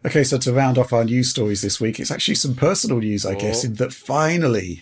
Okay, so to round off our news stories this week, it's actually some personal news, I guess, in that finally,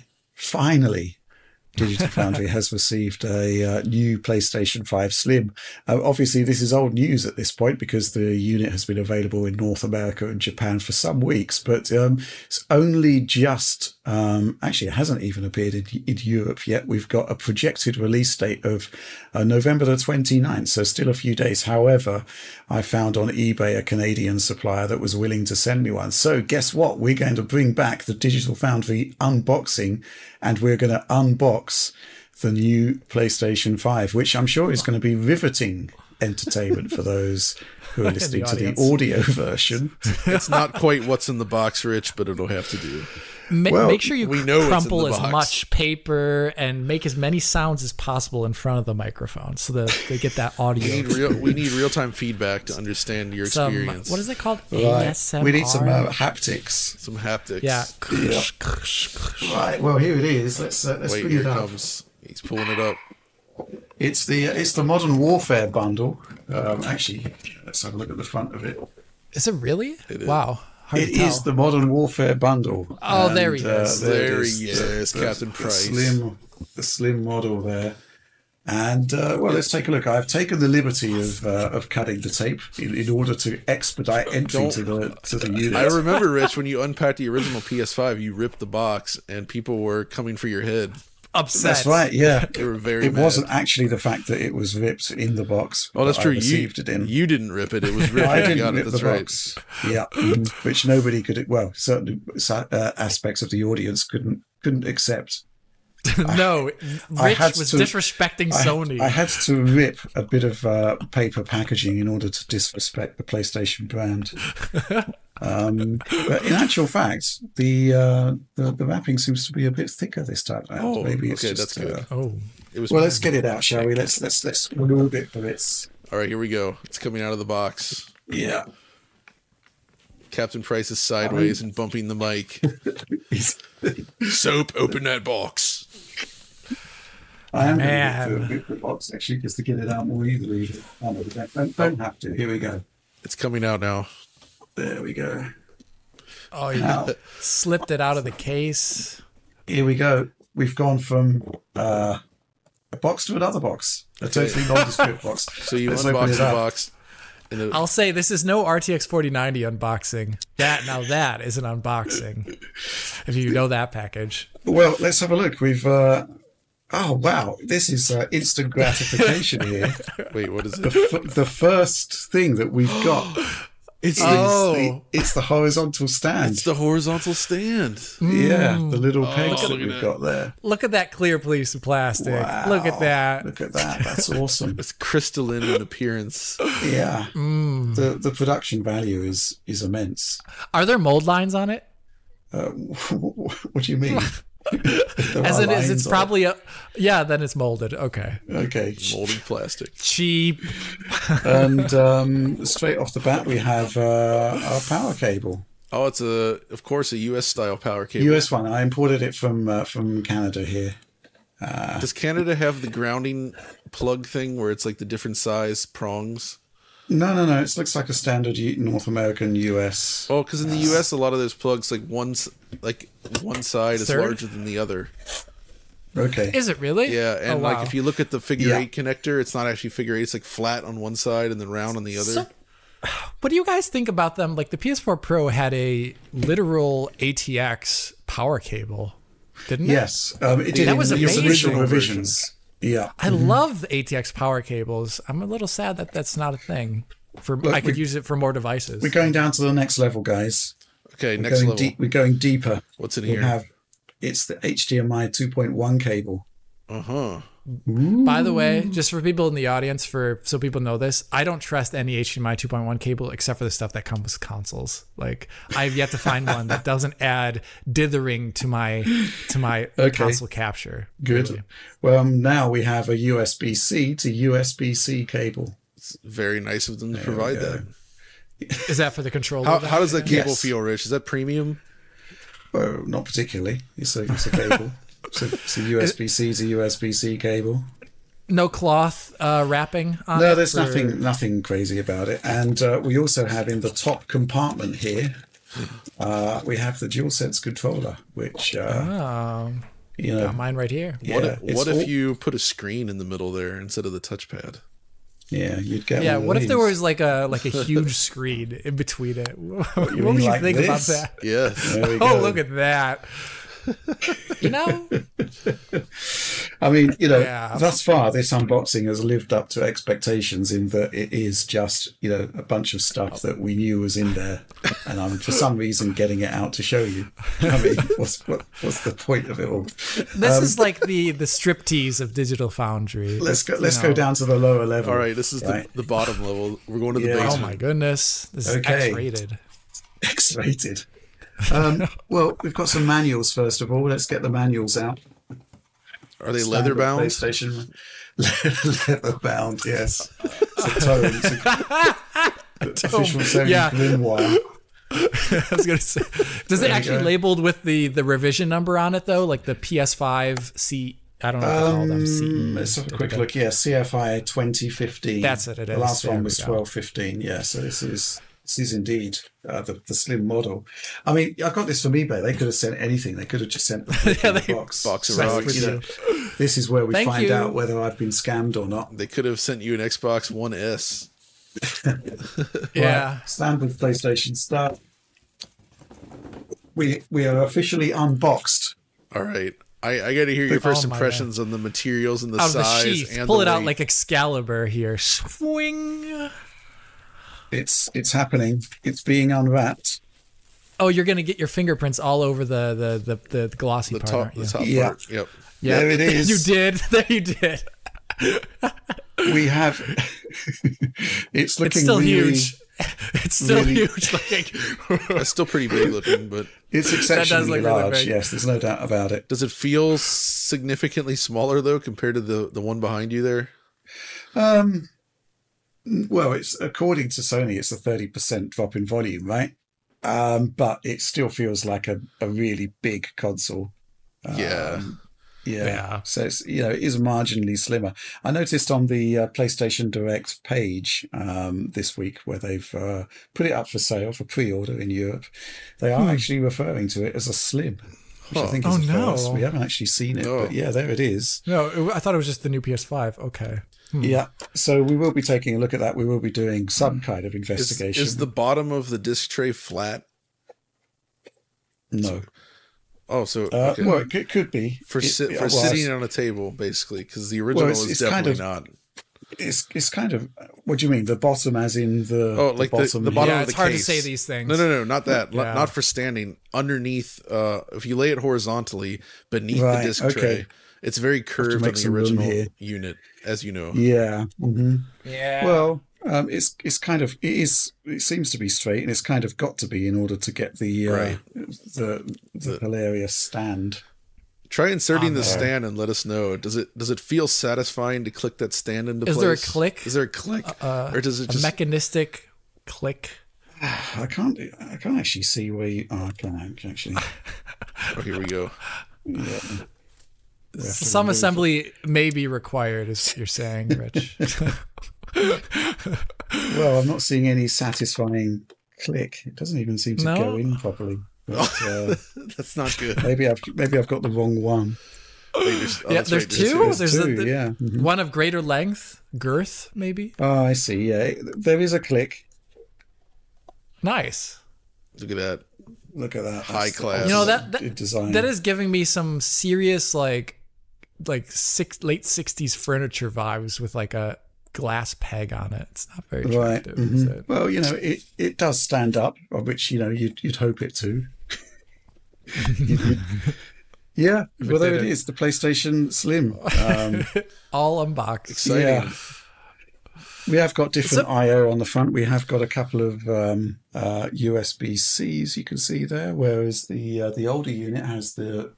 Digital Foundry has received a new PlayStation 5 Slim. Obviously, this is old news at this point because the unit has been available in North America and Japan for some weeks, but it's only just, actually, it hasn't even appeared in Europe yet. We've got a projected release date of November the 29th, so still a few days. However, I found on eBay a Canadian supplier that was willing to send me one. So guess what? We're going to bring back the Digital Foundry unboxing, and we're going to unbox the new PlayStation 5, which I'm sure is going to be riveting entertainment for those who are listening to the audio version. It's not quite what's in the box, Rich, but it'll have to do. Make sure you crumple as box. much paper and make as many sounds as possible in front of the microphone so that they get that audio. We need real-time feedback to understand your experience. What is it called? Right. ASMR? We need some haptics. Some haptics. Yeah. Right. Well, here it is. Let's Wait, bring here it up. comes. He's pulling it up. It's the Modern Warfare bundle. Actually, let's have a look at the front of it. Is it really? It is. Wow. It is the Modern Warfare bundle. Oh, and, there he is. There he is, Captain Price. The slim model there. And, well, let's take a look. I've taken the liberty of cutting the tape in order to expedite entry to the unit. I remember, Rich, when you unpacked the original PS5, you ripped the box, and people were coming for your head. Upset. That's right, yeah. They were very mad. Wasn't actually the fact that it was ripped in the box. Oh, that's true. I received it in. You didn't rip it. It was ripped. I didn't got rip it. That's the right. box. Yeah, which nobody could. Well, certainly aspects of the audience couldn't accept. No, Rich was disrespecting Sony. I had to rip a bit of paper packaging in order to disrespect the PlayStation brand. But in actual fact, the wrapping seems to be a bit thicker this time around. Oh, maybe it's okay, just. that's good. Well, let's get it out, shall we? Let's remove it for its. All right, here we go. It's coming out of the box. Yeah. Captain Price is sideways and bumping the mic. Soap, open that box. I am going to rip the box actually, just to get it out more easily. Don't have to. Here we go. It's coming out now. There we go. Oh, you slipped it out of the case. Here we go. We've gone from a box to another box. A totally nondescript box. So you unbox the box. I'll say this is no RTX 4090 unboxing. That is an unboxing. If you know that package. Well, let's have a look. We've oh wow, this is instant gratification here. Wait, what is it? The first thing that we've got. It's the horizontal stand. It's the horizontal stand. Yeah, the little pegs that we've got there. Look at that clear piece of plastic. Wow. Look at that. Look at that. That's awesome. It's crystalline in appearance. Yeah. The production value is immense. Are there mold lines on it? What do you mean? As it is, it's probably then it's molded. Okay. Molded plastic. Cheap. And straight off the bat, we have our power cable. Oh, it's of course a US style power cable. US one. I imported it from Canada here. Does Canada have the grounding plug thing where it's like the different size prongs? No. It looks like a standard North American US. Oh, because in the US, a lot of those plugs, one side is larger than the other. Okay. Is it really? Yeah, and if you look at the figure 8 connector, it's not actually figure 8. It's like flat on one side and then round on the other. So, what do you guys think about them? Like the PS4 Pro had a literal ATX power cable, didn't it? Yes, it did. That was amazing. Original revisions. Yeah, I love the ATX power cables. I'm a little sad that that's not a thing. I could use it for more devices. We're going down to the next level, guys. Okay, next level. We're going deeper. What's in here? It's the HDMI 2.1 cable. By the way, just for people in the audience, so people know this, I don't trust any HDMI 2.1 cable except for the stuff that comes with consoles. Like I've yet to find one that doesn't add dithering to my console capture. Good. Really. Well, now we have a USB-C to USB-C cable. It's very nice of them to provide that. Is that for the controller? How does that cable feel, Rich? Is that premium? Well, not particularly. It's a cable. It's a USB-C to USB-C cable. No cloth wrapping on it? No, there's nothing crazy about it. And we also have in the top compartment here, we have the DualSense controller, which got mine right here. Yeah, what if you put a screen in the middle there instead of the touchpad? Yeah, you'd get. Yeah, what if there was like a huge screen in between it? What would you like think this? about that? Yes. Oh, look at that. You know, I mean, Yeah. thus far this unboxing has lived up to expectations in that it is just, a bunch of stuff that we knew was in there, and I'm for some reason getting it out to show you. I mean, what's the point of it all? this is like the striptease of Digital Foundry. Let's go down to the lower level. All right, this is the bottom level. We're going to the Yeah. basement. Oh my goodness, this is Okay. X-rated. X-rated. Well, we've got some manuals first of all. Let's get the manuals out. Are they Standard leather bound? PlayStation leather bound. Yes. It's a tome. It's official Sony Yeah. grimoire. I was gonna say, does it actually go. labeled with the revision number on it though, like the PS5 C? I don't know what they call them. CE. Let's have a quick look. Yeah, CFI 2015. That's it. It The is. last There one we was go. 1215. Yeah, so this is indeed the slim model. I mean, I got this from eBay. They could have sent anything. They could have just sent the box. Box of So, rocks. this is where we Thank find you. out whether I've been scammed or not. They could have sent you an Xbox One S. Yeah. Right, standard PlayStation start. We are officially unboxed. All right. I got to hear your first Oh my impressions on the materials and the Out of the size sheath, and pull the it out weight. like Excalibur here. Swing. It's happening. It's being unwrapped. Oh, you're gonna get your fingerprints all over the glossy the part. top, aren't you? the top Yeah. part. Yep. Yeah. There it is. You did. There you did. We have. It's looking It's still really, huge. It's still really- huge. Like, That's still pretty big looking, but It's exceptionally look really large. big. Yes, there's no doubt about it. does it feel significantly smaller though compared to the one behind you there? Well, it's according to Sony, it's a 30% drop in volume, right? But it still feels like a really big console. Yeah. Yeah. So it's, it is marginally slimmer. I noticed on the PlayStation Direct page this week where they've put it up for sale for pre-order in Europe, they are actually referring to it as a slim, which I think is a first. no. We haven't actually seen it, No. but yeah, there it is. no, I thought it was just the new PS5. Okay. Yeah, so we will be taking a look at that. We will be doing some kind of Is, investigation. is the bottom of the disc tray flat? No. Oh, so okay. Well, it could be. for Well, sitting on a table, basically, because the original it's- is it's definitely kind not. It's kind of. What do you mean? The bottom, as in the Oh, like the bottom? bottom Yeah, of it's the hard to case. say these things. No, not that. Yeah. Not for standing. Underneath, if you lay it horizontally beneath Right, the disc okay. tray, it's very curved make on the some room original here. unit, as you know. Yeah. hmm Yeah. Well, it's kind of it seems to be straight, and it's kind of got to be in order to get the Right. the hilarious stand. Try inserting the there. stand and let us know. Does it feel satisfying to click that stand into Is place? there a click? Is there a click, or does it a just? mechanistic click. I can't actually see where you. Oh, I can actually. Oh, here we go. Yeah. We have to Some remove assembly may be required, as you're saying, Rich. Well, I'm not seeing any satisfying click. It doesn't even seem to No? go in properly. But, That's not good. maybe I've got the wrong one. Wait, Yeah, that's there's right, two? There's There's two, the- yeah. Mhm. One of greater length, girth, maybe. Oh, I see. Yeah, there is a click. Nice. Look at that. Look at that. High That's- class. that's You know, good design. that is giving me some serious late 60s furniture vibes with like a glass peg on it. It's not very right. attractive, is mhm. it? Well, it does stand up, of which you'd hope it to. Yeah. Well, there it did it. is. The PlayStation Slim. All unboxed. Exciting. Yeah. We have got different I/O on the front. We have got a couple of USB-Cs you can see there, whereas the older unit has the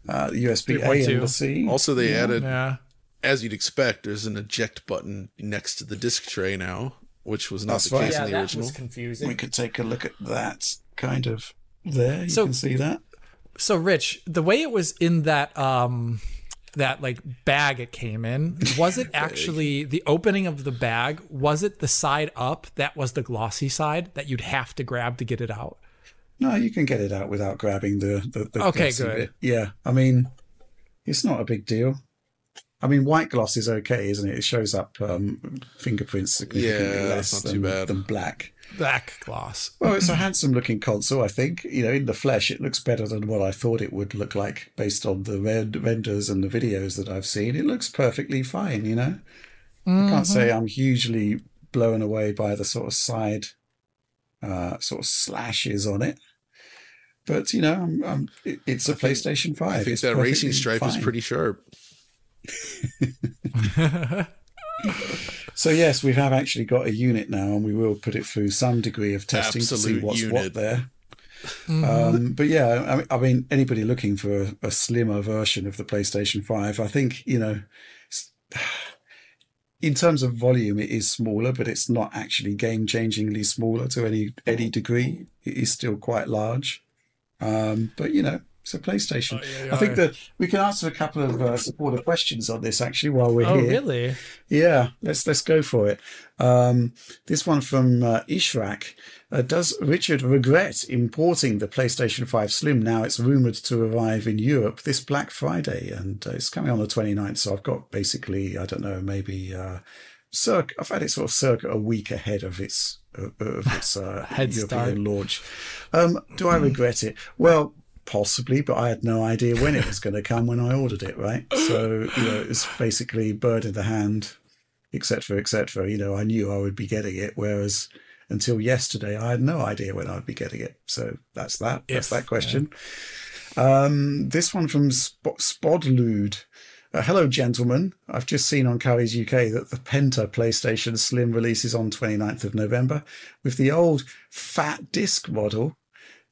USB-A 3.2. and the C. Also, they added, Yeah. as you'd expect, there's an eject button next to the disc tray now, which was not That's the right. case Yeah, in the that original. was confusing. We could take a look at that kind of there. You So- can see that. So, Rich, the way it was in that that like bag it came in, was it actually the opening of the bag? Was it the side up that was the glossy side that you'd have to grab to get it out? No, you can get it out without grabbing the Okay, glossy good. bit. Yeah, I mean, it's not a big deal. I mean, white gloss is okay, isn't it? It shows up fingerprints significantly less that's not too bad. than black. Black gloss. Well, it's a handsome-looking console, I think. You know, in the flesh, it looks better than what I thought it would look like based on the renders and the videos that I've seen. It looks perfectly fine, you know? I can't say I'm hugely blown away by the sort of side sort of slashes on it. But, you know, it's a PlayStation 5. I think it's that racing stripe fine. is pretty sharp. So yes, we have actually got a unit now, and we will put it through some degree of testing to see what's what there. But yeah, I mean, anybody looking for a slimmer version of the PlayStation 5, I think, you know, in terms of volume, it is smaller, but it's not actually game-changingly smaller to any degree. It is still quite large. But, you know, it's a PlayStation. I think that we can answer a couple of supporter questions on this, actually, while we're here. Oh, really? Yeah, let's go for it. This one from Ishrak. Does Richard regret importing the PlayStation 5 Slim now it's rumoured to arrive in Europe this Black Friday? And it's coming on the 29th, so I've got basically, I don't know, maybe I've had it sort of circa a week ahead of its Head European start. launch. Do I regret it? Well, possibly, but I had no idea when it was going to come when I ordered it, right? So, you know, it's basically bird in the hand, etc., etc. You know, I knew I would be getting it, whereas until yesterday, I had no idea when I'd be getting it. So that's that. That's that question. Yeah. This one from Spodlude. Hello, gentlemen. I've just seen on Curry's UK that the Penta PlayStation Slim releases on 29th of November with the old fat disc model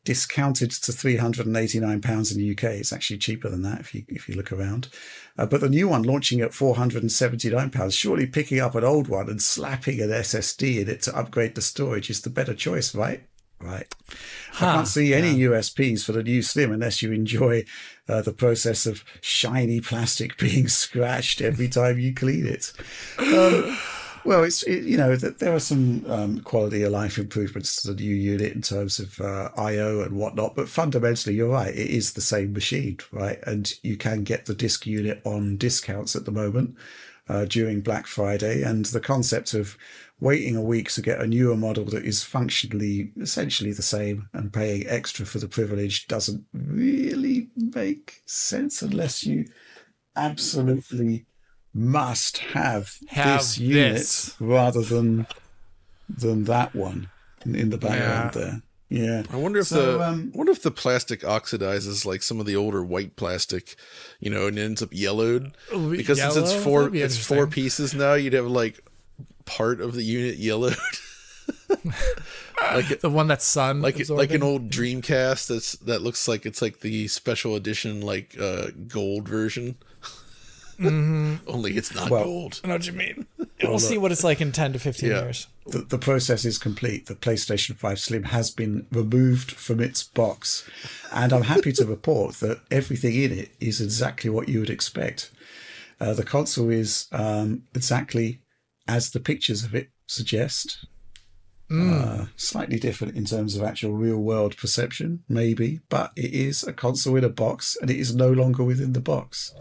discounted to £389 in the UK. It's actually cheaper than that if you look around. But the new one launching at £479, surely picking up an old one and slapping an SSD in it to upgrade the storage is the better choice, right? Right. I can't see any USPs for the new Slim unless you enjoy the process of shiny plastic being scratched every time you clean it. Well, you know, there are some quality of life improvements to the new unit in terms of I/O and whatnot, but fundamentally, you're right, it is the same machine, right? And you can get the disc unit on discounts at the moment during Black Friday, and the concept of waiting a week to get a newer model that is functionally essentially the same and paying extra for the privilege doesn't really make sense unless you absolutely must have this unit rather than that one in the background there. Yeah, I wonder if the plastic oxidizes like some of the older white plastic, you know, and ends up yellowed because since it's four pieces now, you'd have like part of the unit yellowed. Like the one that's sun like an old Dreamcast that looks like it's like the special edition like gold version. Only it's not gold. I know what you mean. We'll see what it's like in 10 to 15 years. The process is complete. The PlayStation 5 Slim has been removed from its box, and I'm happy to report that everything in it is exactly what you would expect. The console is exactly as the pictures of it suggest. Slightly different in terms of actual real-world perception, maybe, but it is a console in a box, and it is no longer within the box.